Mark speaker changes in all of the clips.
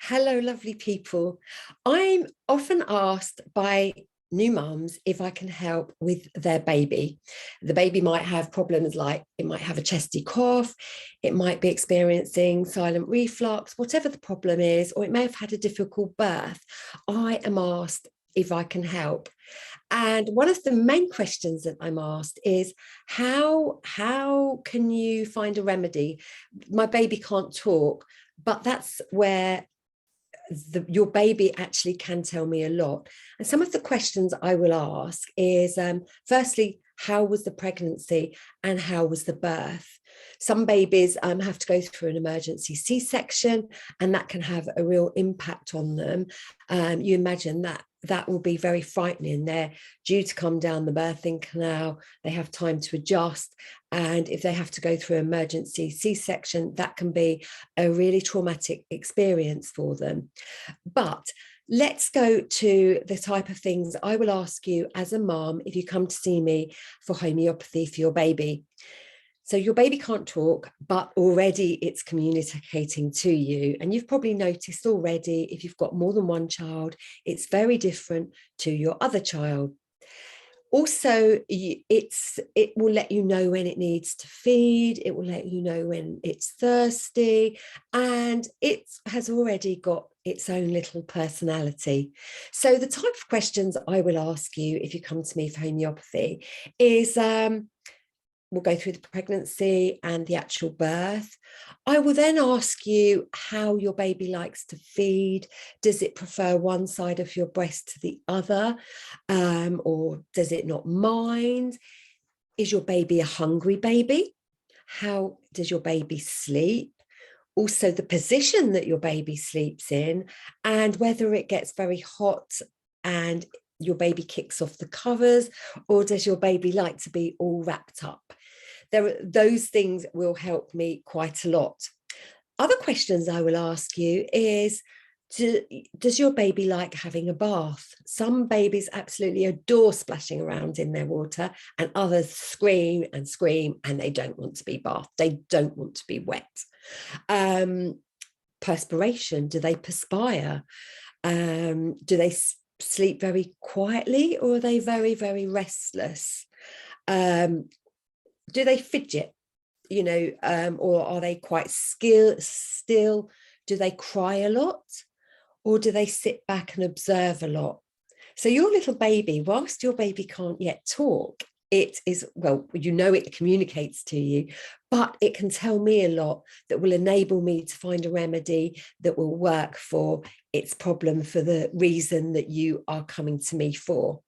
Speaker 1: Hello, lovely people. I'm often asked by new mums if I can help with their baby. The baby might have problems like it might have a chesty cough, it might be experiencing silent reflux, whatever the problem is, or it may have had a difficult birth. I am asked if I can help. And one of the main questions that I'm asked is how can you find a remedy? My baby can't talk, but that's where your baby actually can tell me a lot. And some of the questions I will ask is, firstly, how was the pregnancy and how was the birth? Some babies have to go through an emergency C-section, and that can have a real impact on them. You imagine that will be very frightening. They're due to come down the birthing canal, they have time to adjust, and if they have to go through an emergency C-section, that can be a really traumatic experience for them. But let's go to the type of things I will ask you as a mom if you come to see me for homeopathy for your baby. So your baby can't talk, but already it's communicating to you. And you've probably noticed already, if you've got more than one child, it's very different to your other child. Also, it will let you know when it needs to feed, it will let you know when it's thirsty, and it has already got its own little personality. So the type of questions I will ask you if you come to me for homeopathy is, we'll go through the pregnancy and the actual birth. I will then ask you how your baby likes to feed. Does it prefer one side of your breast to the other? Or does it not mind? Is your baby a hungry baby? How does your baby sleep? Also, the position that your baby sleeps in, and whether it gets very hot and your baby kicks off the covers, or does your baby like to be all wrapped up? Those things will help me quite a lot. Other questions I will ask you is, does your baby like having a bath? Some babies absolutely adore splashing around in their water, and others scream and scream and they don't want to be bathed. They don't want to be wet. Perspiration, do they perspire? Do they sleep very quietly, or are they very, very restless? Do they fidget, or are they quite still? Do they cry a lot, or do they sit back and observe a lot? So your little baby, whilst your baby can't yet talk, it is, well, it communicates to you, but it can tell me a lot that will enable me to find a remedy that will work for its problem, for the reason that you are coming to me for.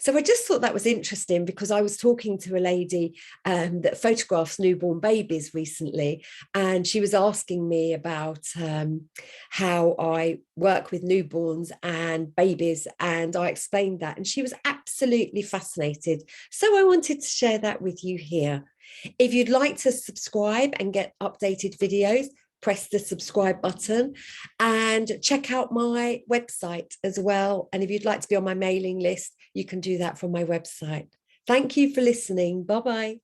Speaker 1: So I just thought that was interesting, because I was talking to a lady that photographs newborn babies recently, and she was asking me about how I work with newborns and babies, and I explained that, and she was absolutely fascinated. So I wanted to share that with you here. If you'd like to subscribe and get updated videos, press the subscribe button and check out my website as well. And if you'd like to be on my mailing list, you can do that from my website. Thank you for listening. Bye-bye.